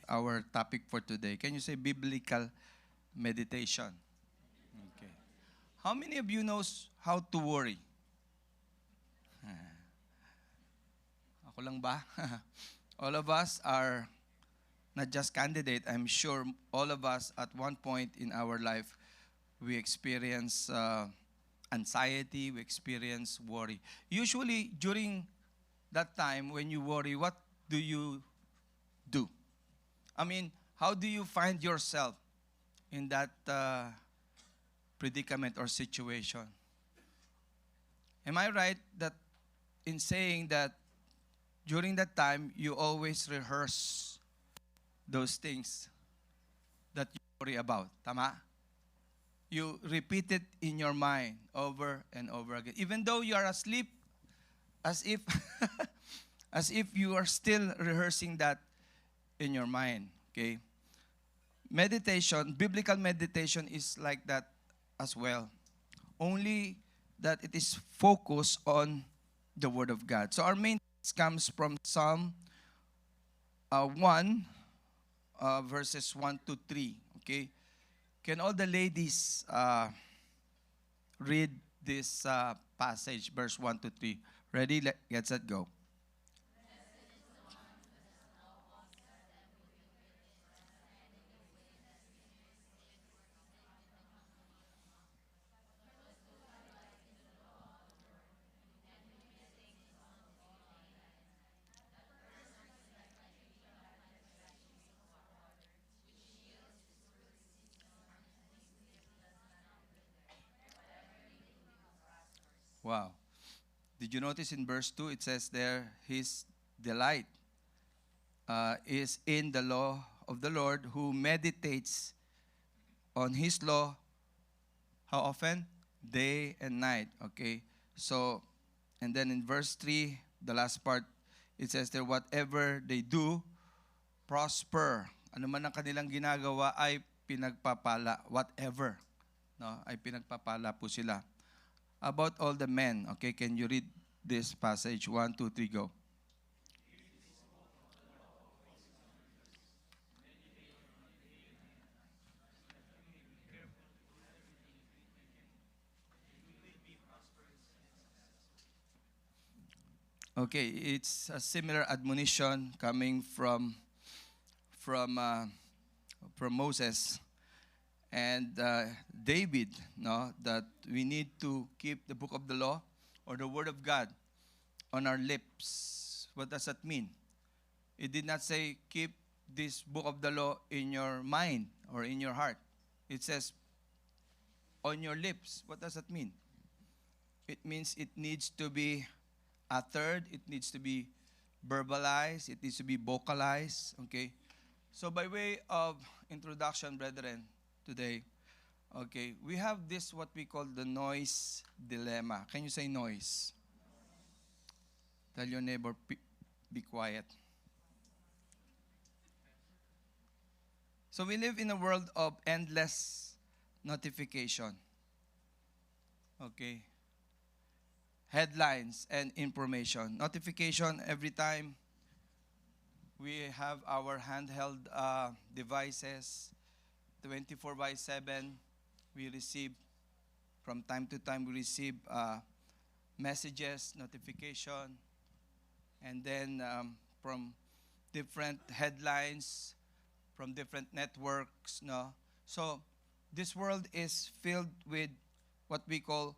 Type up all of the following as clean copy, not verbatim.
our topic for today. Can you say biblical meditation? Okay. How many of you knows how to worry? Ako lang ba? All of us are not just candidate. I'm sure all of us at one point in our life, we experience anxiety, we experience worry. Usually during that time when you worry, what do you do? I mean, how do you find yourself in that predicament or situation? Am I right that in saying that during that time, you always rehearse those things that you worry about? Tama? You repeat it in your mind over and over again. Even though you are asleep, as if as if you are still rehearsing that in your mind. Okay? Meditation, biblical meditation is like that as well. Only that it is focused on the Word of God. So our main text comes from Psalm 1, verses 1 to 3. Okay? Can all the ladies read this passage, verse 1 to 3? Ready? Let's go. Wow. Did you notice in verse 2, it says there, his delight is in the law of the Lord, who meditates on his law, how often? Day and night. Okay? So, and then in verse 3, the last part, it says there, whatever they do, prosper. Ano man ang kanilang ginagawa ay pinagpapala. Whatever. No? Ay pinagpapala po sila. About all the men, okay, can you read this passage? 1, 2, 3, go. Okay, it's a similar admonition coming from Moses and David, no, that we need to keep the book of the law or the word of God on our lips. What does that mean? It did not say keep this book of the law in your mind or in your heart. It says on your lips. What does that mean? It means it needs to be uttered, it needs to be verbalized, it needs to be vocalized. Okay? So by way of introduction, brethren, today, okay, we have this what we call the noise dilemma. Can you say noise? Tell your neighbor, be quiet. So we live in a world of endless notification. Okay? Headlines and information. Notification every time we have our handheld devices, 24 by 7, we receive, from time to time, we receive messages, notification, and then from different headlines, from different networks, no? So, this world is filled with what we call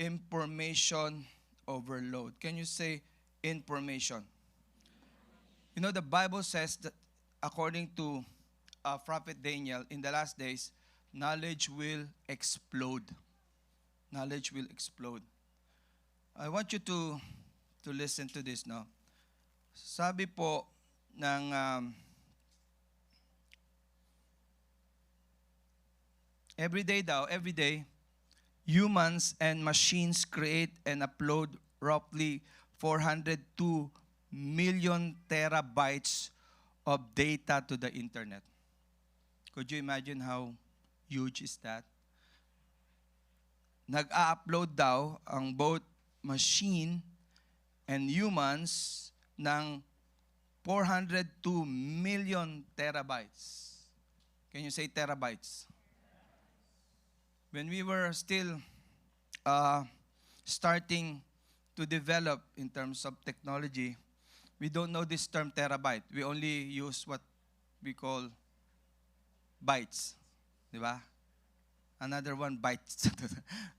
information overload. Can you say information? You know, the Bible says that according to Prophet Daniel, in the last days, knowledge will explode. Knowledge will explode. I want you to listen to this now. Sabi po ng every day, humans and machines create and upload roughly 402 million terabytes of data to the internet. Could you imagine how huge is that? Nag-a-upload daw ang both machine and humans ng 402 million terabytes. Can you say terabytes? When we were still starting to develop in terms of technology, we don't know this term terabyte. We only use what we call bytes. Di ba? Another one, bytes.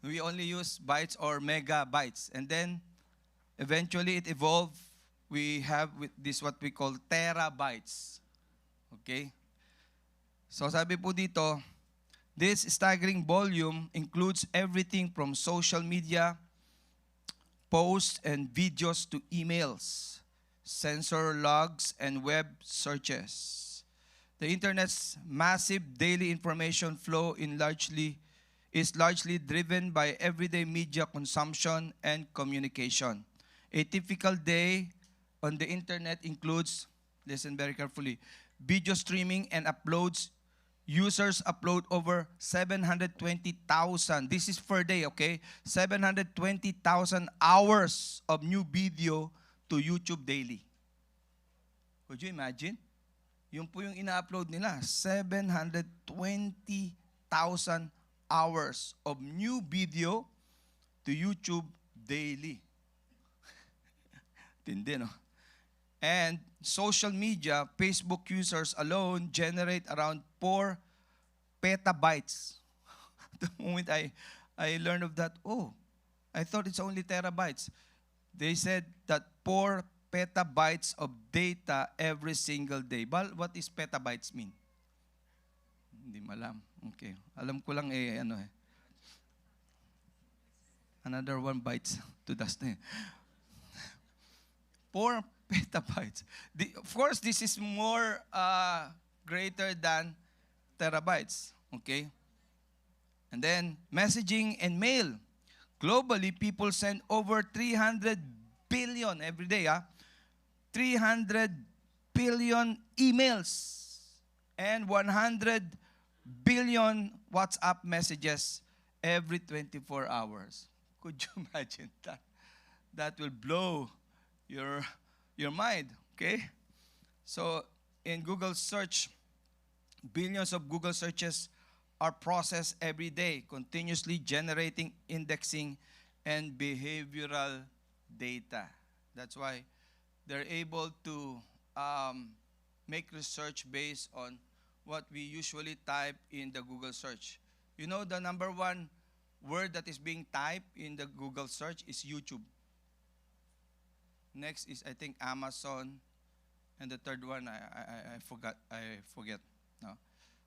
We only use bytes or megabytes. And then, eventually, it evolved. We have this what we call terabytes. Okay? So, sabi po dito, this staggering volume includes everything from social media, posts and videos to emails, sensor logs, and web searches. The Internet's massive daily information flow is largely driven by everyday media consumption and communication. A typical day on the Internet includes, listen very carefully, video streaming and uploads. Users upload over 720,000. This is per day, okay? 720,000 hours of new video to YouTube daily. Could you imagine? Yun po yung ina-upload nila. 720,000 hours of new video to YouTube daily. Tindi, no? And social media, Facebook users alone generate around 4 petabytes. The moment I learned of that, I thought it's only terabytes. They said that 4 petabytes of data every single day. What is petabytes mean? Hindi malam. Okay. Alam ko lang Another 1 bytes to dust. 4 petabytes. Of course, this is more greater than terabytes. Okay? And then, messaging and mail. Globally, people send over 300 billion every day. 300 billion emails and 100 billion WhatsApp messages every 24 hours. Could you imagine that? That will blow your mind, okay? So, in Google search, billions of Google searches are processed every day, continuously generating, indexing, and behavioral data. That's why they're able to make research based on what we usually type in the Google search. You know, the number 1 word that is being typed in the Google search is YouTube. Next is, I think, Amazon. And the third one, I forget. No.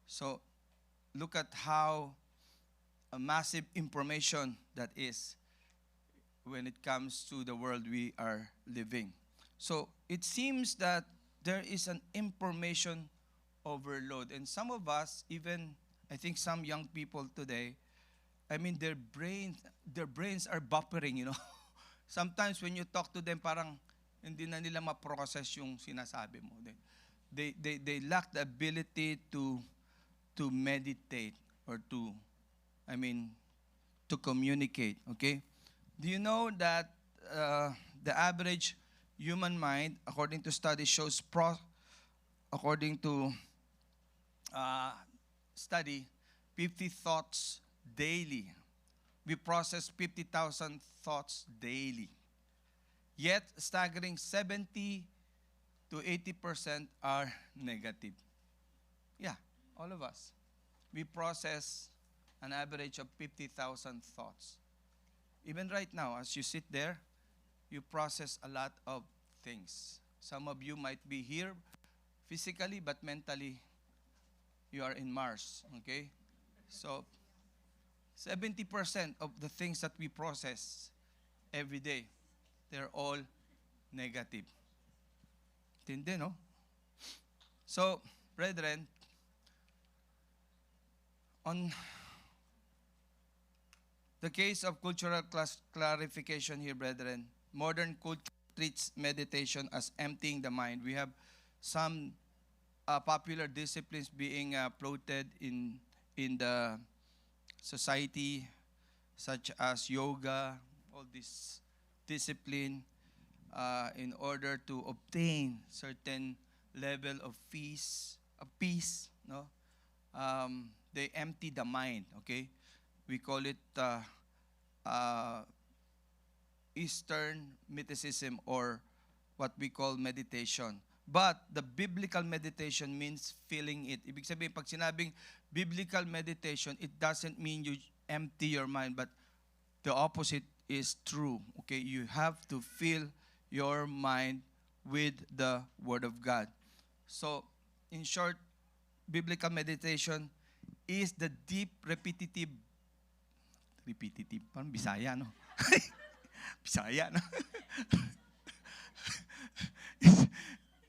So, look at how a massive information that is when it comes to the world we are living. So, it seems that there is an information overload. And some of us, even, I think some young people today, I mean, their brains are buffering, you know. Sometimes when you talk to them, parang hindi na nila ma-process yung sinasabi mo. They lack the ability to meditate or to communicate, okay? Do you know that the average human mind, according to studies, shows according to study, 50 thoughts daily. We process 50,000 thoughts daily. Yet, staggering 70 to 80% are negative. Yeah, all of us. We process an average of 50,000 thoughts. Even right now, as you sit there, you process a lot of things. Some of you might be here physically, but mentally, you are in Mars, okay? So, 70% of the things that we process every day, they're all negative. Tindi, no? So, brethren, on the case of cultural clarification here, brethren, modern culture treats meditation as emptying the mind. We have some popular disciplines being floated in the society, such as yoga, all this discipline. in order to obtain certain level of peace, no? They empty the mind, okay? We call it uh, Eastern mysticism, or what we call meditation. But the biblical meditation means feeling it. Ibig sabihin, pag sinabing biblical meditation, it doesn't mean you empty your mind, but the opposite is true. Okay, you have to fill your mind with the Word of God. So, in short, biblical meditation is the deep, repetitive, parang Bisaya, no? Bisaya, no?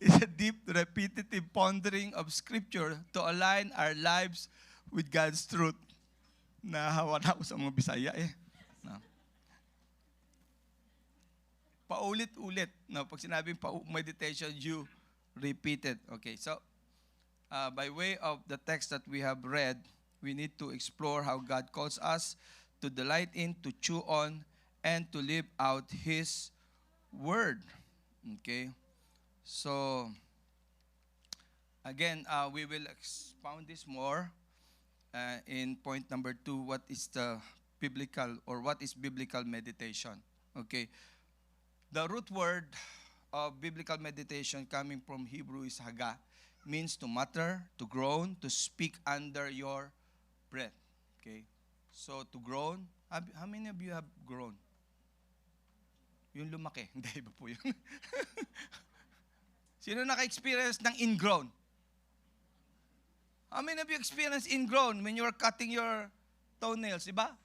It's a deep, repetitive pondering of Scripture to align our lives with God's truth. Nahawa na ako sa mga Bisaya eh. No. Paulit-ulit. No? Pag sinabing meditation, you repeat it. Okay, so by way of the text that we have read, we need to explore how God calls us to delight in, to chew on, and to live out His Word. Okay? So, again, we will expound this more in point number 2, what is the biblical, or what is biblical meditation? Okay. The root word of biblical meditation coming from Hebrew is haga, means to mutter, to groan, to speak under your breath. Okay. So, to groan, how many of you have grown? Yung lumaki. Hindi, iba po yun. Sino naka-experience ng ingrown? How many of you experience ingrown when you are cutting your toenails, diba?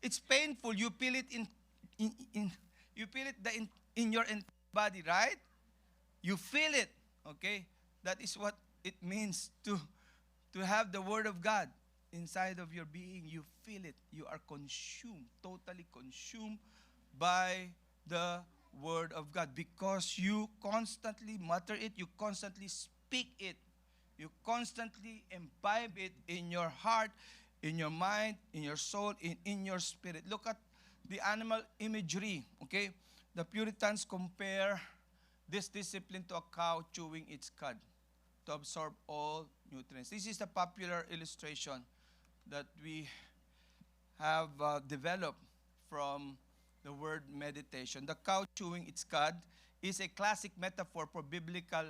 It's painful. You feel it you feel it in your body, right? You feel it, okay? That is what it means to have the Word of God inside of your being. You feel it. You are consumed, totally consumed by the Word of God, because you constantly mutter it, you constantly speak it, you constantly imbibe it in your heart, in your mind, in your soul, in your spirit. Look at the animal imagery, okay? The Puritans compare this discipline to a cow chewing its cud to absorb all nutrients. This is the popular illustration that we have developed from the word meditation. The cow chewing its cud is a classic metaphor for biblical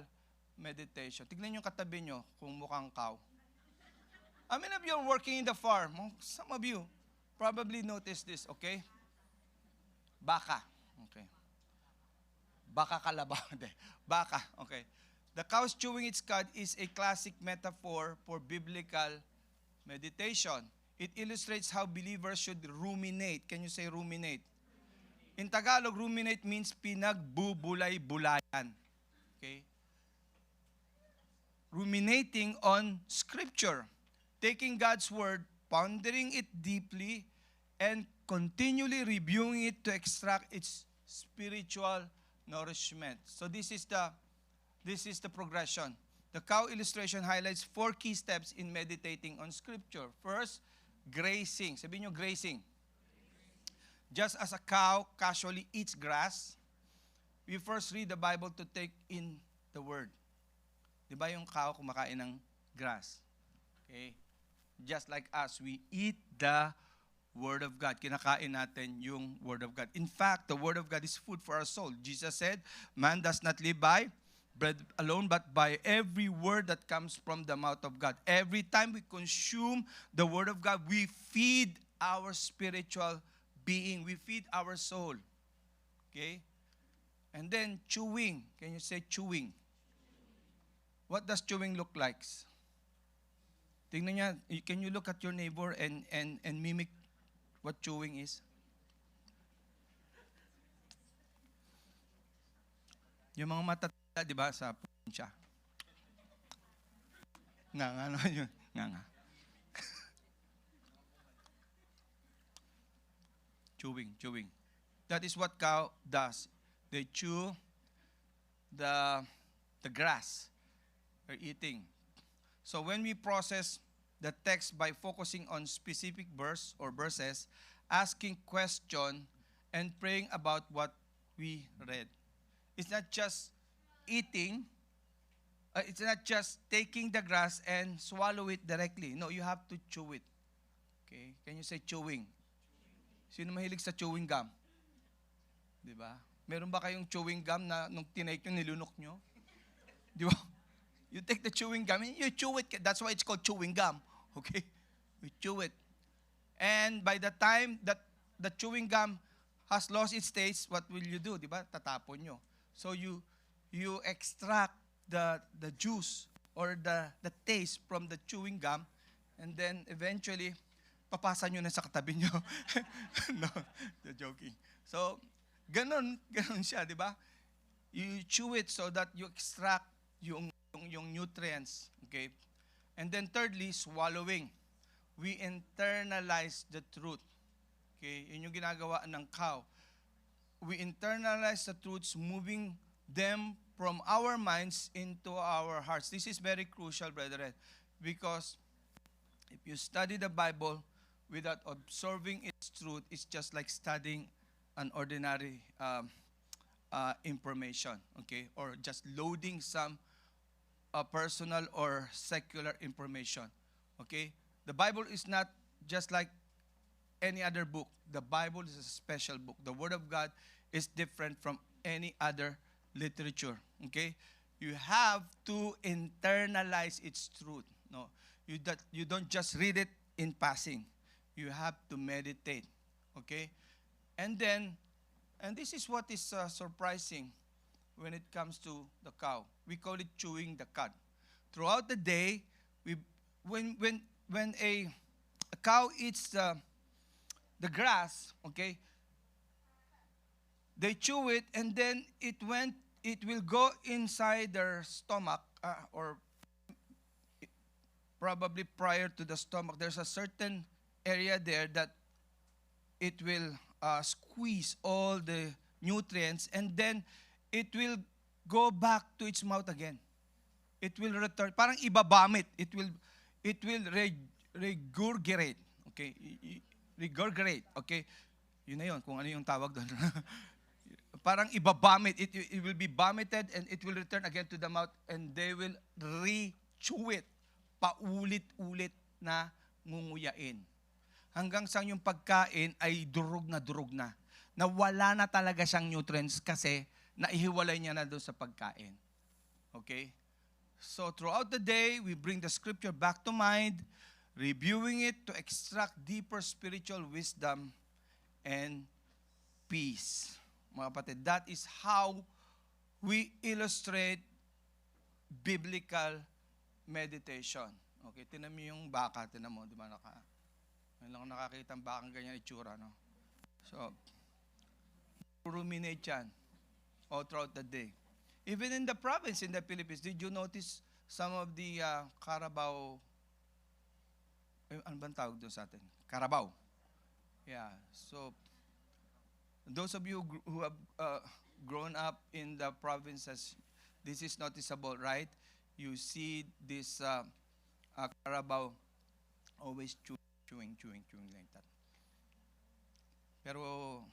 meditation. Tignan yung katabi nyo kung mukhang cow. How many of you are working in the farm? Some of you probably noticed this, okay? Baka. Okay. Baka kalabaw. Baka. Okay. The cow chewing its cud is a classic metaphor for biblical meditation. It illustrates how believers should ruminate. Can you say ruminate? In Tagalog, ruminate means pinagbubulay-bulayan. Okay? Ruminating on Scripture. Taking God's Word, pondering it deeply, and continually reviewing it to extract its spiritual nourishment. So this is the progression. The cow illustration highlights 4 key steps in meditating on Scripture. First, grazing. Sabihin nyo, grazing. Just as a cow casually eats grass, we first read the Bible to take in the Word. Di ba yung cow kumakain ng grass? Okay? Just like us, we eat the Word of God. Kinakain natin yung Word of God. In fact, the Word of God is food for our soul. Jesus said, man does not live by bread alone, but by every word that comes from the mouth of God. Every time we consume the Word of God, we feed our spiritual being. We feed our soul. Okay? And then chewing. Can you say chewing? What does chewing look like? Tingnan niya, can you look at your neighbor and mimic what chewing is? Yung mga matatanda, di ba, sa probinsya. Nga, ano yun? Nga. Chewing. That is what cow does. They chew the grass they're eating. So when we process the text by focusing on specific verse or verses, asking question, and praying about what we read. It's not just eating. It's not just taking the grass and swallow it directly. No, you have to chew it. Okay? Can you say chewing? Sino mahilig sa chewing gum? Di ba? Meron ba kayong chewing gum na nung tinake nyo, nilunok nyo? Di ba? You take the chewing gum and you chew it. That's why it's called chewing gum. Okay? You chew it. And by the time that the chewing gum has lost its taste, what will you do? Di ba? Tatapon nyo. So you extract the juice or the taste from the chewing gum, and then eventually papasa nyo na sa katabi nyo. No, joking. So, ganon siya, di ba? You chew it so that you extract yung nutrients, okay? And then thirdly, swallowing. We internalize the truth. Okay? Yun yung ginagawa ng cow. We internalize the truths, moving them from our minds into our hearts. This is very crucial, brethren, because if you study the Bible without absorbing its truth, it's just like studying an ordinary information, okay? Or just loading some personal or secular information, okay? The Bible is not just like any other book. The Bible is a special book. The Word of God is different from any other literature, okay? You have to internalize its truth. No, you don't just read it in passing. You have to meditate, okay? And this is what is surprising when it comes to the cow. We call it chewing the cud. Throughout the day, when a cow eats the grass, okay, they chew it, and then it will go inside their stomach, or probably prior to the stomach. There's a certain area there that it will squeeze all the nutrients, and then it will go back to its mouth again. It will return. Parang ibabamit. It will regurgitate. Okay? Regurgitate. Okay? Yun na yun, kung ano yung tawag doon. Parang ibabamit. It will be vomited and it will return again to the mouth, and they will re-chew it. Paulit-ulit na ngunguyain. Hanggang sa yung pagkain ay durog na. Na wala na talaga siyang nutrients kasi naihiwalay niya na doon sa pagkain. Okay? So throughout the day, we bring the scripture back to mind, reviewing it to extract deeper spiritual wisdom and peace. Mga kapatid, that is how we illustrate biblical meditation. Okay, tinan mo yung baka, tinan mo, di ba ngayon lang nakakita ang bakang ganyan itsura, no? So, ruminate yan all throughout the day. Even in the province, in the Philippines, did you notice some of the Carabao, ano bang tawag doon sa atin? Carabao. Yeah, so, those of you who have grown up in the provinces, this is noticeable, right? You see this Carabao always chewing like that. Pero,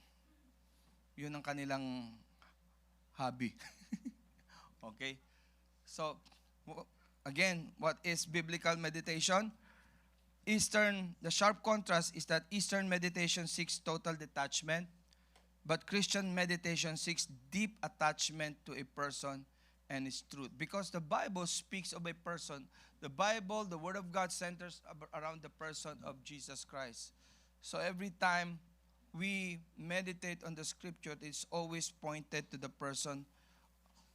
yun ang kanilang hobby. Okay? So, again, what is biblical meditation? The sharp contrast is that Eastern meditation seeks total detachment, but Christian meditation seeks deep attachment to a person and his truth. Because the Bible speaks of a person. The Bible, the Word of God, centers around the person of Jesus Christ. So every time we meditate on the scripture, it's always pointed to the person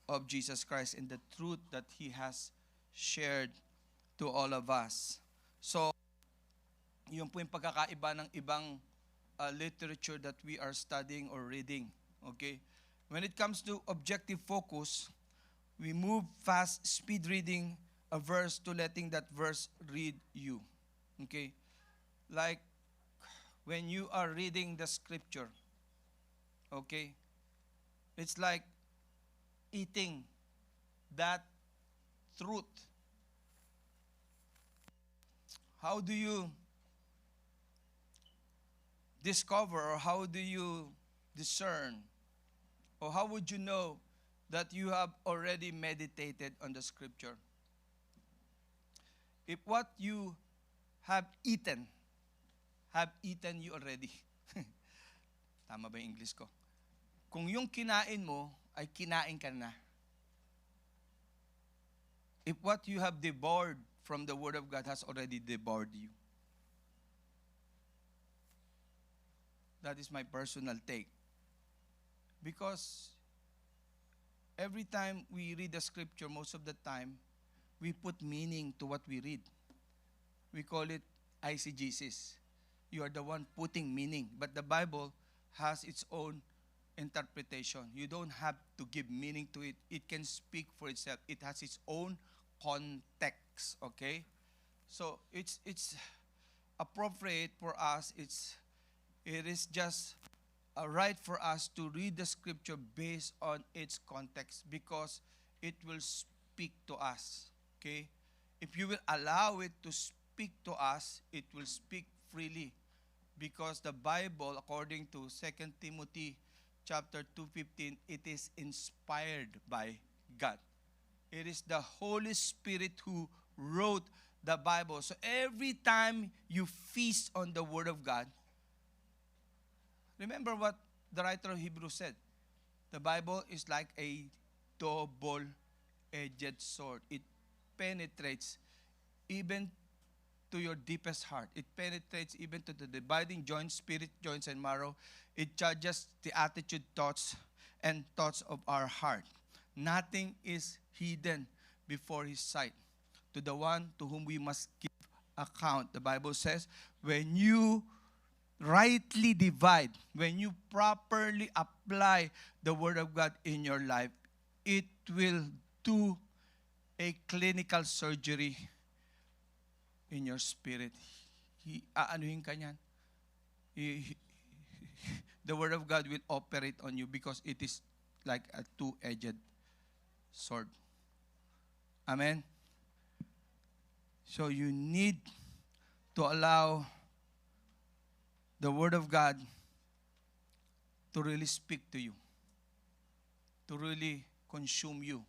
of Jesus Christ and the truth that He has shared to all of us. So, yun po yung pagkakaiba ng ibang literature that we are studying or reading. Okay? When it comes to objective focus, we move fast, speed reading a verse to letting that verse read you. Okay? Like, when you are reading the scripture, okay? It's like eating that truth. How do you discover, or how do you discern, or how would you know that you have already meditated on the scripture. If what you have eaten you already. Tama ba yung English ko? Kung yung kinain mo ay kinain ka na. If what you have devoured from the Word of God has already devoured you. That is my personal take. Because every time we read the scripture, most of the time, we put meaning to what we read. We call it eisegesis. You are the one putting meaning. But the Bible has its own interpretation. You don't have to give meaning to it. It can speak for itself. It has its own context. Okay? So it's appropriate for us. It is just right for us to read the scripture based on its context because it will speak to us. Okay? If you will allow it to speak to us, it will speak freely. Because the Bible, according to 2 Timothy chapter 2:15, it is inspired by God. It is the Holy Spirit who wrote the Bible. So every time you feast on the Word of God, remember what the writer of Hebrews said. The Bible is like a double-edged sword. It penetrates even to your deepest heart. It penetrates even to the dividing joints, spirit, joints, and marrow. It judges the attitude, thoughts, and thoughts of our heart. Nothing is hidden before His sight. To the one to whom we must give account. The Bible says, when you rightly divide, when you properly apply the Word of God in your life, it will do a clinical surgery in your spirit. Aanuhin ka niyan. The Word of God will operate on you because it is like a two-edged sword. Amen? So you need to allow the Word of God to really speak to you, to really consume you.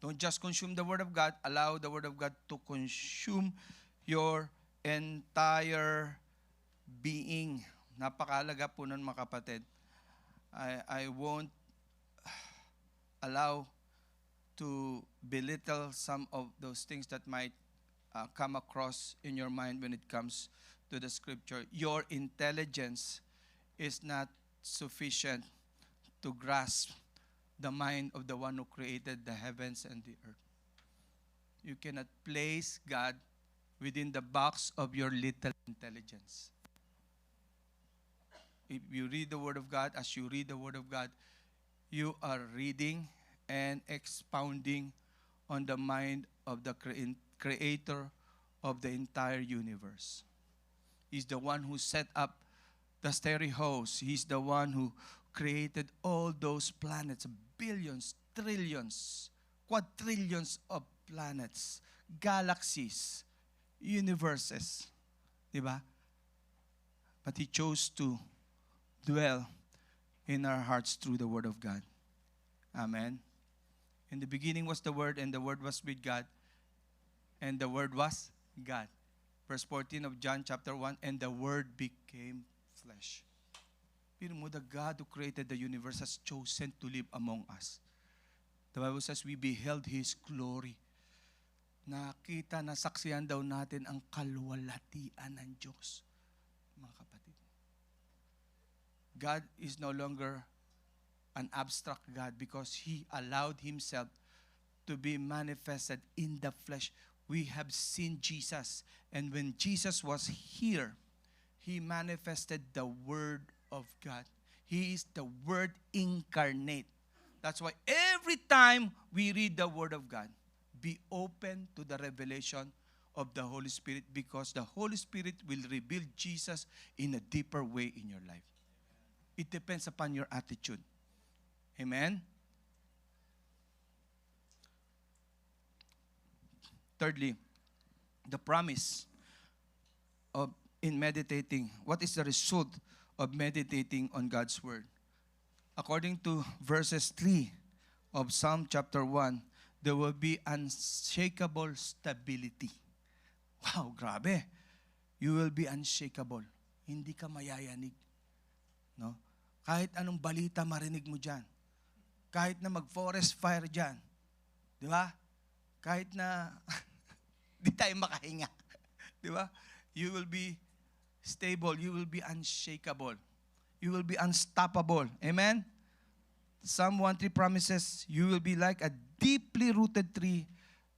Don't just consume the Word of God, allow the Word of God to consume your entire being. Napakalaga po nun, mga kapatid. I won't allow to belittle some of those things that might come across in your mind when it comes to the scripture. Your intelligence is not sufficient to grasp the mind of the one who created the heavens and the earth. You cannot place God within the box of your little intelligence. If you read the Word of God, as you read the Word of God, you are reading and expounding on the mind of the creator of the entire universe. He's the one who set up the starry host. He's the one who created all those planets, billions, trillions, quadrillions of planets, galaxies, universes. Diba? But He chose to dwell in our hearts through the Word of God. Amen. In the beginning was the Word, and the Word was with God, and the Word was God. Verse 14 of John chapter 1, and the Word became flesh. Pero mo, the God who created the universe has chosen to live among us. The Bible says, we beheld His glory. Nakita, nasaksihan daw natin ang kaluwalhatian ng Diyos. Mga kapatid. God is no longer an abstract God because He allowed Himself to be manifested in the flesh. We have seen Jesus. And when Jesus was here, He manifested the Word of God. He is the Word incarnate. That's why every time we read the Word of God, be open to the revelation of the Holy Spirit because the Holy Spirit will reveal Jesus in a deeper way in your life. It depends upon your attitude. Amen? Thirdly, the promise of in meditating. What is the result of meditating on God's Word? According to verses 3 of Psalm chapter 1, there will be unshakable stability. Wow, grabe. You will be unshakable. Hindi ka mayayanig. No? Kahit anong balita marinig mo dyan. Kahit na mag-forest fire dyan. Di ba? Kahit na di tayo makahinga. Di ba? You will be stable. You will be unshakable. You will be unstoppable. Amen? Psalm 1:3 promises, you will be like a deeply rooted tree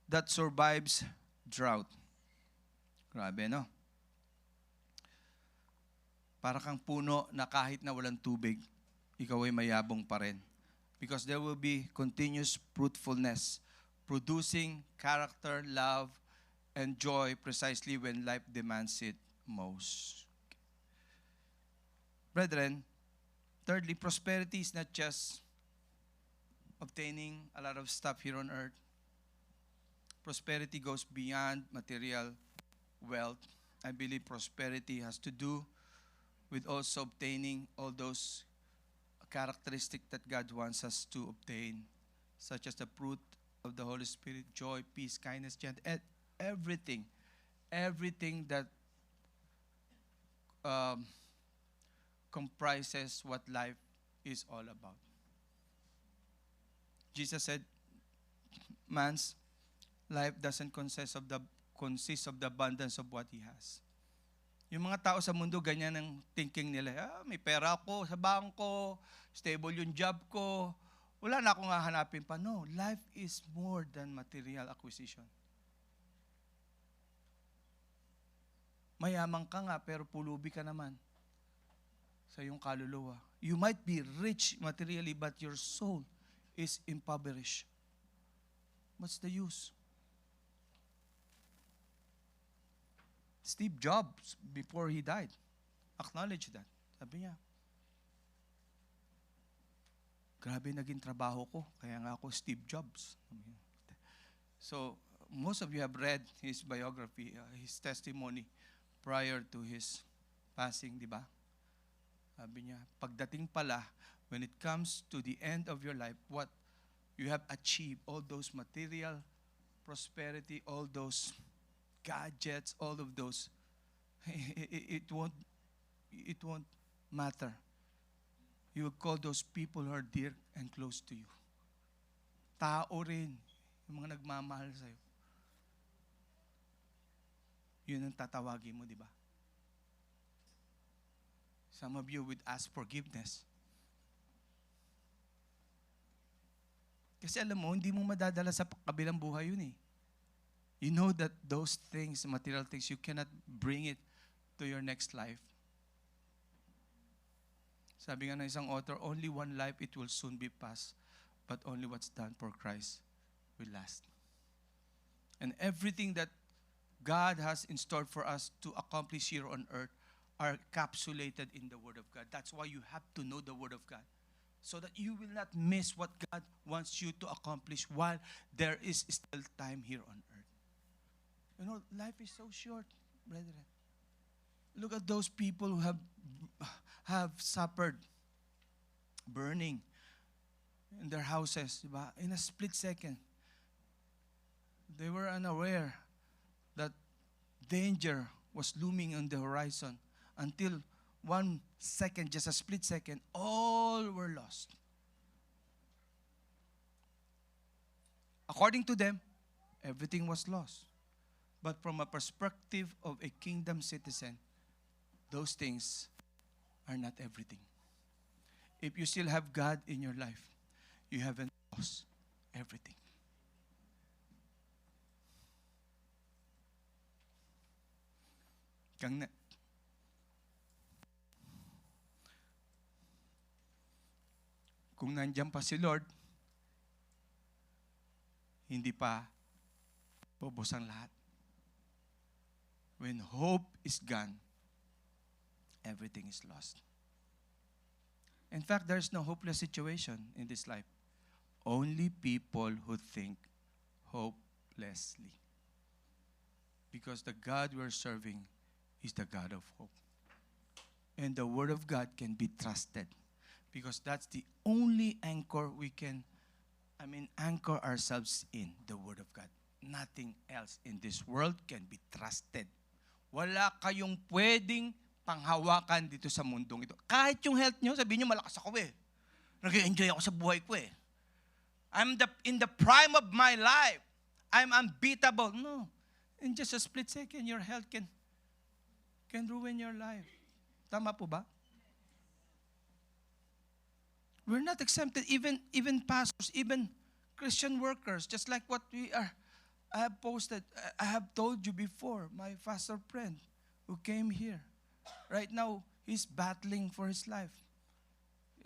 that survives drought. Grabe, no? Para kang puno na kahit na walang tubig, ikaw ay mayabong pa rin. Because there will be continuous fruitfulness, producing character, love, and joy precisely when life demands it most. Brethren, thirdly, prosperity is not just obtaining a lot of stuff here on earth. Prosperity goes beyond material wealth. I believe prosperity has to do with also obtaining all those characteristics that God wants us to obtain, such as the fruit of the Holy Spirit, joy, peace, kindness, gentleness, and everything that comprises what life is all about. Jesus said, man's life doesn't consist of the abundance of what he has. Yung mga tao sa mundo, ganyan ang thinking nila. May pera ako sa bangko, stable yung job ko, wala na akong hahanapin pa. No, life is more than material acquisition. Mayaman ka nga, pero pulubi ka naman sa iyong kaluluwa. You might be rich materially, but your soul is impoverished. What's the use? Steve Jobs, before he died, acknowledged that. Sabi niya, grabe naging trabaho ko, kaya nga ako Steve Jobs. So, most of you have read his biography, his testimony prior to his passing, di ba? Sabi niya, pagdating pala, when it comes to the end of your life, what you have achieved, all those material prosperity, all those gadgets, all of those, it won't matter. You will call those people who are dear and close to you. Tao rin, yung mga nagmamahal sa'yo. Yun ang tatawagin mo, di ba? Some of you would ask forgiveness. Kasi alam mo, hindi mo madadala sa kabilang buhay yun eh. You know that those things, material things, you cannot bring it to your next life. Sabi nga ng isang author, only one life it will soon be past, but only what's done for Christ will last. And everything that God has in store for us to accomplish here on earth are encapsulated in the Word of God. That's why you have to know the Word of God, so that you will not miss what God wants you to accomplish while there is still time here on earth. You know, life is so short, brethren. Look at those people who have suffered burning in their houses, diba? In a split second. They were unaware that danger was looming on the horizon until 1 second, just a split second, all were lost. According to them, everything was lost. But from a perspective of a kingdom citizen, those things are not everything. If you still have God in your life, you haven't lost everything. Kung nandiyan pa si Lord, hindi pa bubos ang lahat. When hope is gone, everything is lost. In fact, there's no hopeless situation in this life. Only people who think hopelessly. Because the God we're serving is the God of hope. And the Word of God can be trusted. Because that's the only anchor we can anchor ourselves in the Word of God. Nothing else in this world can be trusted. Wala kayong pwedeng panghawakan dito sa mundong ito. Kahit yung health nyo, sabihin nyo, malakas ako eh. Nag-enjoy ako sa buhay ko eh. In the prime of my life. I'm unbeatable. No. In just a split second, your health can ruin your life. Tama po ba? We're not exempted, even pastors, even Christian workers, just like what we are. I have told you before, my pastor friend who came here. Right now, he's battling for his life.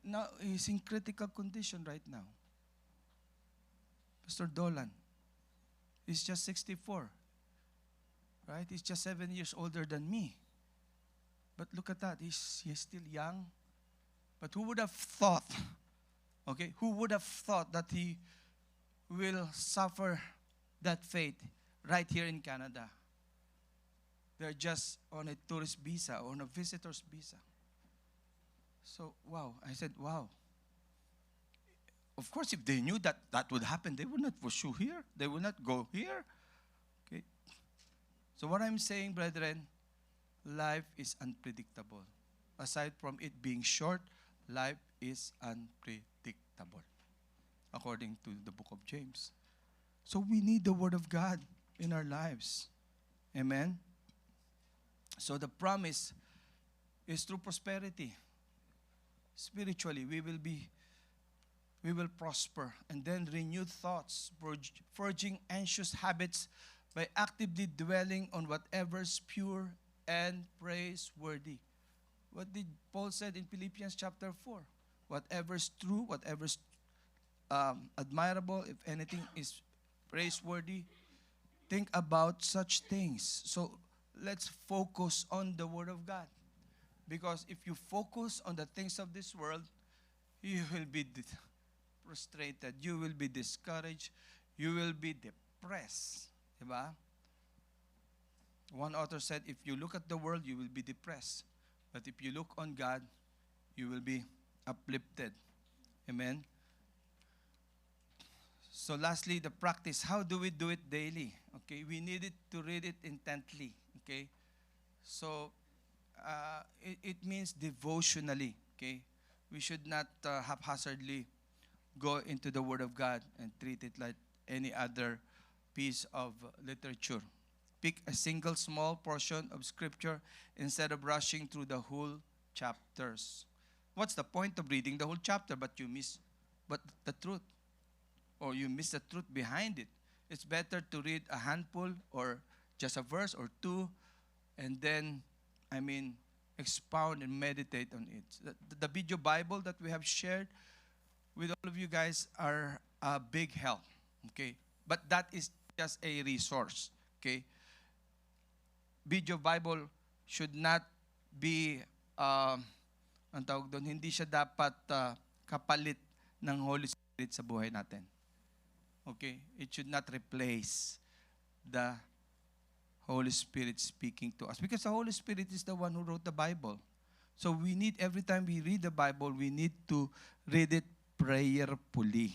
Now, he's in critical condition right now. Pastor Dolan, he's just 64. Right? He's just 7 years older than me. But look at that, he's still young. But who would have thought, okay, who would have thought that he will suffer that fate right here in Canada? They're just on a tourist visa, on a visitor's visa. So, wow, I said, wow. Of course, if they knew that would happen, they would not pursue here. They would not go here. Okay. So what I'm saying, brethren, life is unpredictable. Aside from it being short, life is unpredictable, according to the book of James. So we need the Word of God in our lives. Amen? So the promise is through prosperity. Spiritually, we will prosper. And then renewed thoughts, forging anxious habits by actively dwelling on whatever's pure and praiseworthy. What did Paul said in Philippians chapter 4? Whatever's true, whatever's admirable, if anything is praiseworthy, think about such things. So let's focus on the Word of God. Because if you focus on the things of this world, you will be frustrated, you will be discouraged, you will be depressed. Diba? One author said, if you look at the world, you will be depressed. But if you look on God, you will be uplifted. Amen? So lastly, the practice. How do we do it daily? Okay, we need it to read it intently. Okay? So, it means devotionally. Okay? We should not haphazardly go into the Word of God and treat it like any other piece of literature. Pick a single small portion of Scripture instead of rushing through the whole chapters. What's the point of reading the whole chapter but you miss the truth? Or you miss the truth behind it. It's better to read a handful or just a verse or two and then, expound and meditate on it. The video Bible that we have shared with all of you guys are a big help. Okay? But that is just a resource. Okay? Video Bible should not be, ang tawag doon, hindi siya dapat kapalit ng Holy Spirit sa buhay natin. Okay? It should not replace the Holy Spirit speaking to us. Because the Holy Spirit is the one who wrote the Bible. So we need, every time we read the Bible, we need to read it prayerfully.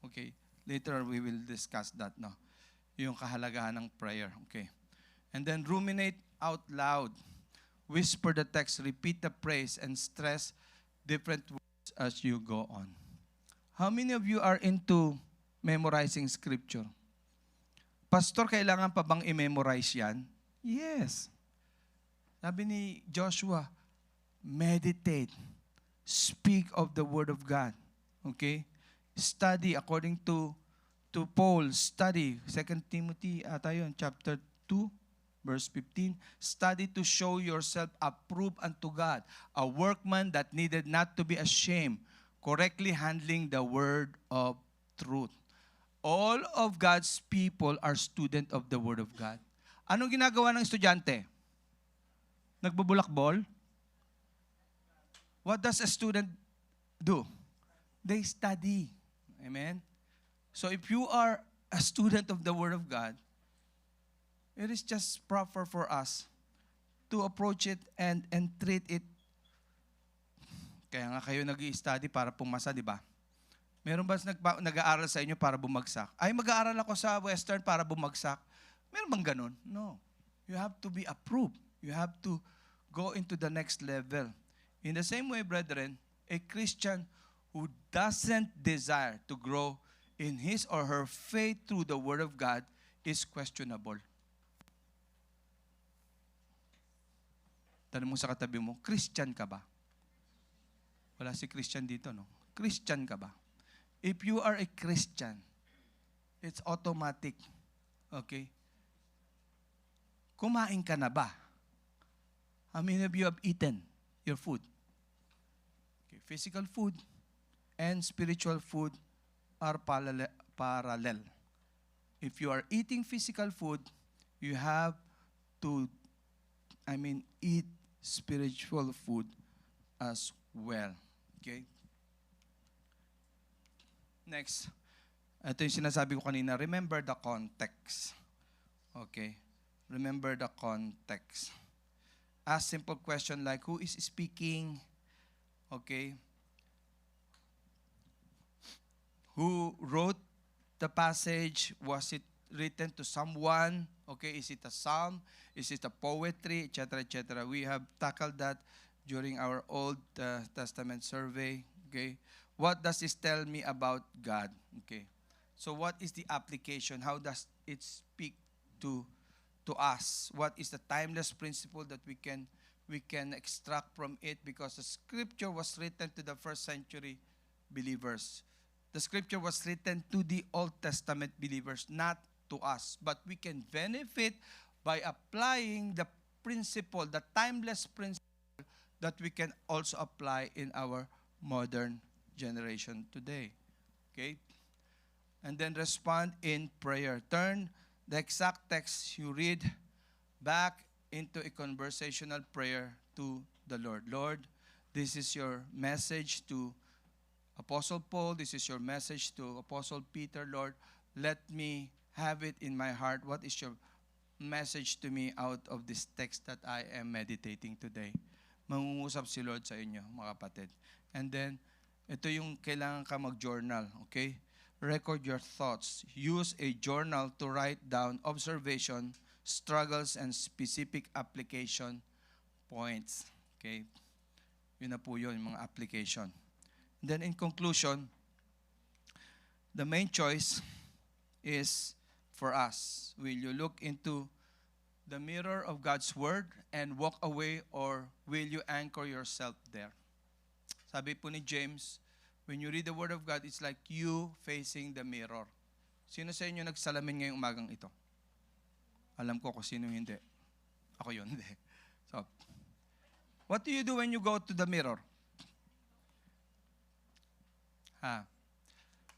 Okay? Later we will discuss that, no? Yung kahalagahan ng prayer. Okay? And then ruminate out loud. Whisper the text, repeat the praise, and stress different words as you go on. How many of you are into memorizing Scripture? Pastor, kailangan pa bang i-memorize yan? Yes. Sabi ni Joshua, meditate. Speak of the Word of God. Okay? Study according to Paul. Study. 2 Timothy, chapter 2, verse 15. Study to show yourself approved unto God, a workman that needed not to be ashamed, correctly handling the word of truth. All of God's people are student of the Word of God. Anong ginagawa ng estudyante? Nagbubulakbol? What does a student do? They study. Amen? So if you are a student of the Word of God, it is just proper for us to approach it and treat it. Kaya nga kayo nag-i-study para pumasa, di ba? Meron ba nag-aaral sa inyo para bumagsak? Ay, mag-aaral ako sa Western para bumagsak. Meron bang ganun? No. You have to be approved. You have to go into the next level. In the same way, brethren, a Christian who doesn't desire to grow in his or her faith through the Word of God is questionable. Tanong mo sa katabi mo, Christian ka ba? Wala si Christian dito, no? Christian ka ba? If you are a Christian, it's automatic. Okay? Kumain ka na ba? How many of you have eaten your food? Okay, physical food and spiritual food are parallel. If you are eating physical food, you have to, eat spiritual food as well. Okay? Next, ito yung sinasabi ko kanina, remember the context. Okay? Remember the context. Ask simple question like, who is speaking? Okay? Who wrote the passage? Was it written to someone? Okay, is it a psalm? Is it a poetry? Etc., etc. We have tackled that during our Old Testament survey. Okay? What does this tell me about God? Okay. So what is the application? How does it speak to us? What is the timeless principle that we can extract from it? Because the scripture was written to the first century believers. The scripture was written to the Old Testament believers, not to us. But we can benefit by applying the principle, the timeless principle that we can also apply in our modern generation today. Okay? And then respond in prayer. Turn the exact text you read back into a conversational prayer to the Lord. Lord, this is your message to Apostle Paul. This is your message to Apostle Peter. Lord, let me have it in my heart. What is your message to me out of this text that I am meditating today? Mangungusap si Lord sa inyo, mga kapatid. And then, ito yung kailangan ka mag-journal, okay? Record your thoughts. Use a journal to write down observation, struggles, and specific application points. Okay? Yun na po yun, mga application. And then in conclusion, the main choice is for us. Will you look into the mirror of God's Word and walk away, or will you anchor yourself there? Sabi po ni James, when you read the Word of God, it's like you facing the mirror. Sino sa inyo nagsalamin ngayong umagang ito? Alam ko kung sino hindi. Ako yun, hindi. So, what do you do when you go to the mirror?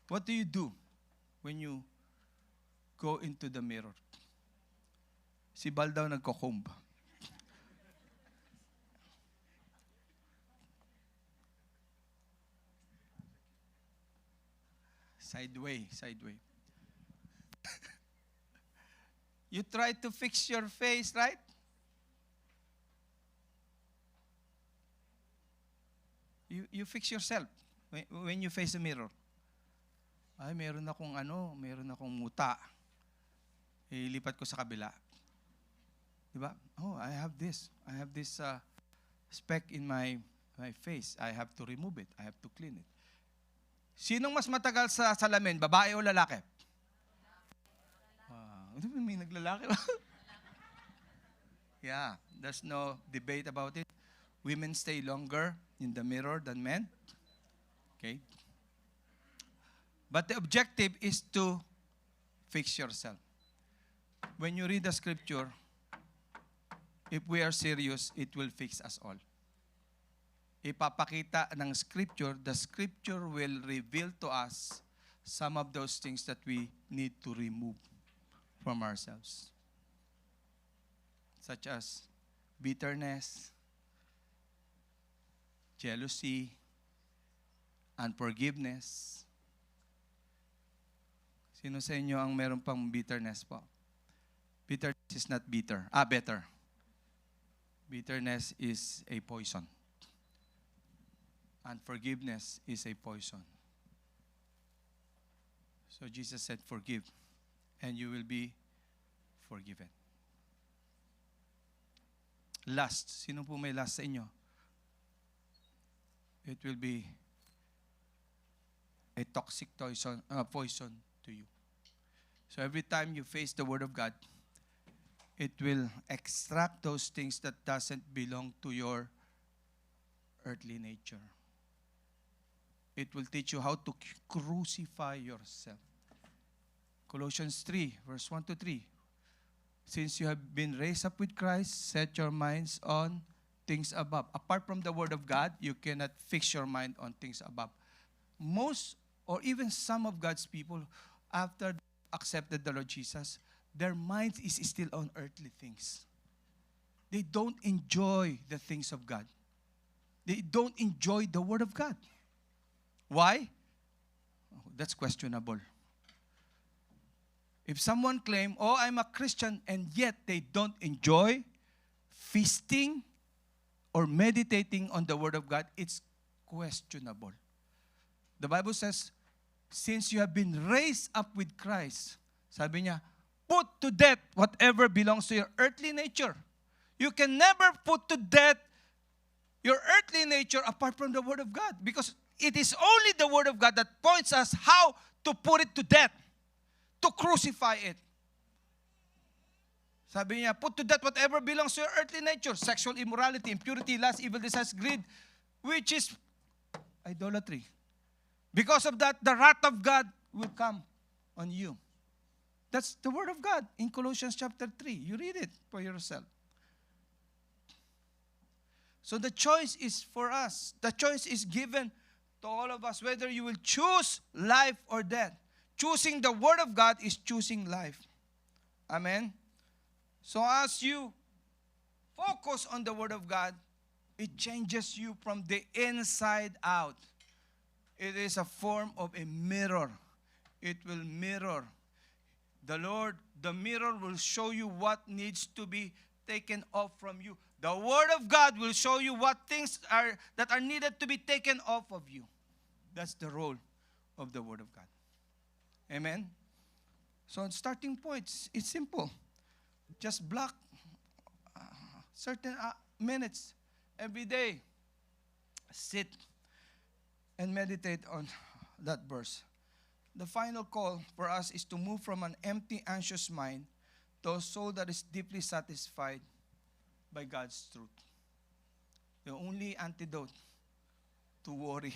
What do you do when you go into the mirror? Si Bal daw nagko-comb. Sideway. You try to fix your face, right? You fix yourself when you face the mirror. Ay, meron akong muta. Ilipat ko sa kabila. Diba? Oh, I have this speck in my face. I have to remove it. I have to clean it. Sinong mas matagal sa salamin, babae o lalaki? May naglalaki. Yeah, there's no debate about it. Women stay longer in the mirror than men. Okay? But the objective is to fix yourself. When you read the scripture, if we are serious, it will fix us all. Ipapakita ng scripture, the scripture will reveal to us some of those things that we need to remove from ourselves. Such as bitterness, jealousy, unforgiveness. Sino sa inyo ang meron pang bitterness po? Bitterness is not bitter. Better. Bitterness is a poison. Unforgiveness is a poison. So Jesus said, forgive, and you will be forgiven. Last. Sino po may last sa inyo? It will be a toxic poison to you. So every time you face the Word of God, it will extract those things that doesn't belong to your earthly nature. It will teach you how to crucify yourself. Colossians 3, verse 1 to 3. Since you have been raised up with Christ, set your minds on things above. Apart from the Word of God, you cannot fix your mind on things above. Most, or even some of God's people, after they accepted the Lord Jesus, their mind is still on earthly things. They don't enjoy the things of God. They don't enjoy the Word of God. Why? That's questionable. If someone claim, oh, I'm a Christian, and yet they don't enjoy feasting or meditating on the Word of God, it's questionable. The Bible says, since you have been raised up with Christ, sabi niya, put to death whatever belongs to your earthly nature. You can never put to death your earthly nature apart from the Word of God, because it is only the Word of God that points us how to put it to death, to crucify it. Sabi niya, put to death whatever belongs to your earthly nature, sexual immorality, impurity, lust, evil desires, greed, which is idolatry. Because of that, the wrath of God will come on you. That's the Word of God in Colossians chapter 3. You read it for yourself. So the choice is for us. The choice is given to all of us, whether you will choose life or death. Choosing the Word of God is choosing life. Amen? So as you focus on the Word of God, it changes you from the inside out. It is a form of a mirror. It will mirror. The Lord, the mirror will show you what needs to be taken off from you. The Word of God will show you what things are that are needed to be taken off of you. That's the role of the Word of God. Amen? So starting points, it's simple. Just block certain minutes every day. Sit and meditate on that verse. The final call for us is to move from an empty, anxious mind to a soul that is deeply satisfied by God's truth. The only antidote to worry,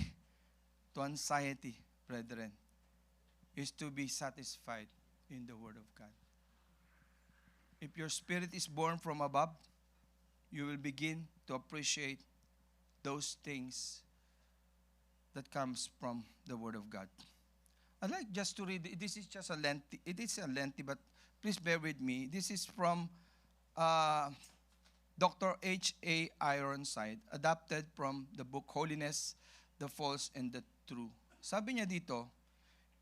to anxiety, brethren, is to be satisfied in the Word of God. If your spirit is born from above, you will begin to appreciate those things that comes from the Word of God. I'd like just to read, this is just a lengthy, it is a lengthy, but please bear with me. This is from Dr. H.A. Ironside, adapted from the book Holiness, the False, and the True. Sabi niya dito,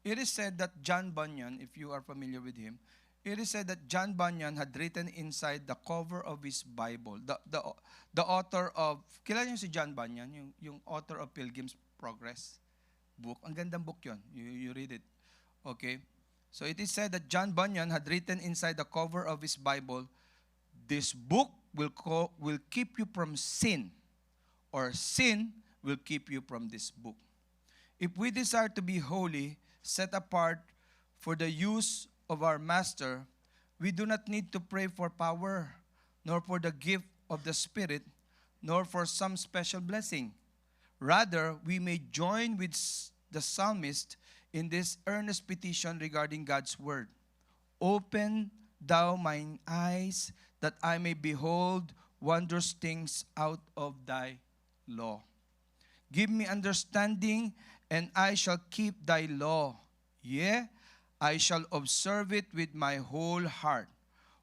it is said that John Bunyan, if you are familiar with him, it is said that John Bunyan had written inside the cover of his Bible, the author of, kilala niyo si John Bunyan, yung author of Pilgrim's Progress book. Ang gandang book yun. You read it. Okay? So it is said that John Bunyan had written inside the cover of his Bible, this book will keep you from sin, or sin will keep you from this book. If we desire to be holy, set apart for the use of our Master, we do not need to pray for power, nor for the gift of the Spirit, nor for some special blessing. Rather, we may join with the psalmist in this earnest petition regarding God's word. Open thou mine eyes, that I may behold wondrous things out of thy law. Give me understanding, and I shall keep thy law. Yea, I shall observe it with my whole heart.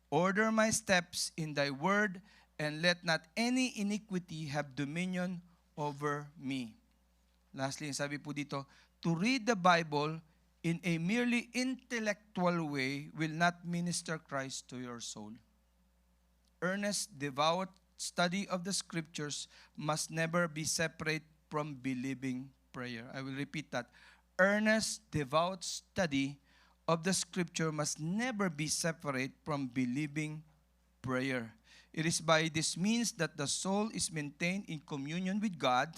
Order my steps in thy word, and let not any iniquity have dominion over me. Lastly, sabi po dito, to read the Bible in a merely intellectual way will not minister Christ to your soul. Earnest, devout study of the Scriptures must never be separate from believing prayer. I will repeat that. Earnest, devout study of the scripture must never be separate from believing prayer. It is by this means that the soul is maintained in communion with God.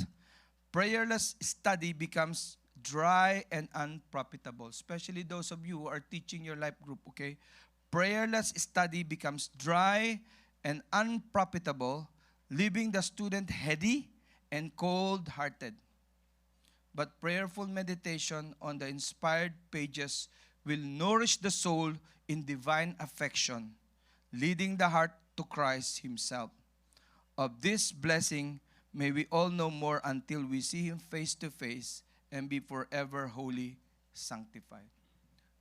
Prayerless study becomes dry and unprofitable, especially those of you who are teaching your life group, okay? Prayerless study becomes dry and unprofitable, leaving the student heady and cold-hearted. But prayerful meditation on the inspired pages will nourish the soul in divine affection, leading the heart to Christ Himself. Of this blessing, may we all know more until we see Him face to face and be forever wholly sanctified.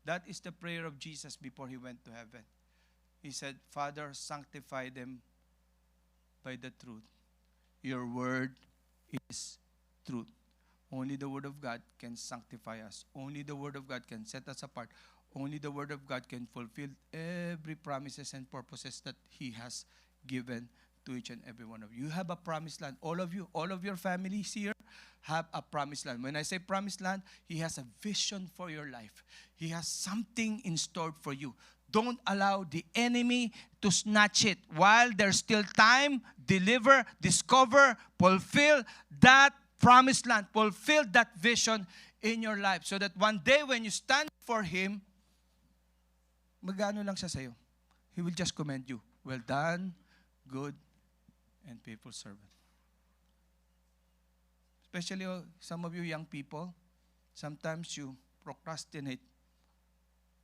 That is the prayer of Jesus before He went to heaven. He said, Father, sanctify them by the truth. Your word is truth. Only the Word of God can sanctify us. Only the Word of God can set us apart. Only the Word of God can fulfill every promises and purposes that He has given to each and every one of you. You have a promised land. All of you, all of your families here have a promised land. When I say promised land, He has a vision for your life. He has something in store for you. Don't allow the enemy to snatch it. While there's still time, deliver, discover, fulfill that promised land. Fulfill that vision in your life so that one day when you stand for Him, magano lang siya sa'yo. He will just commend you. Well done, good and faithful servant. Especially some of you young people, sometimes you procrastinate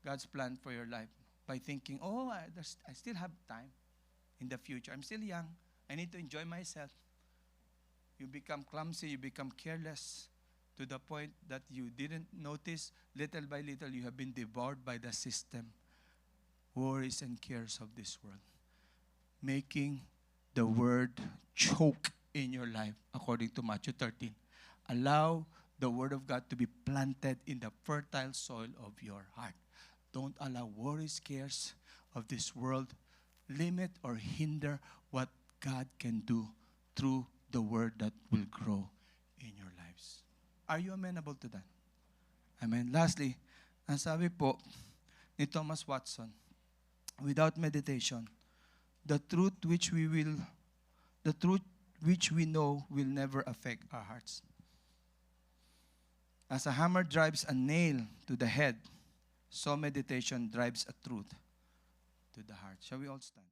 God's plan for your life by thinking, oh, I still have time in the future. I'm still young. I need to enjoy myself. You become clumsy, you become careless to the point that you didn't notice, little by little, you have been devoured by the system, worries and cares of this world, making the word choke in your life, according to Matthew 13. Allow the word of God to be planted in the fertile soil of your heart. Don't allow worries, cares of this world limit or hinder what God can do through the word that will grow in your lives. Are you amenable to that? Amen. Lastly, ang sabi po ni Thomas Watson, without meditation, the truth which we know will never affect our hearts. As a hammer drives a nail to the head, so meditation drives a truth to the heart. Shall we all stand?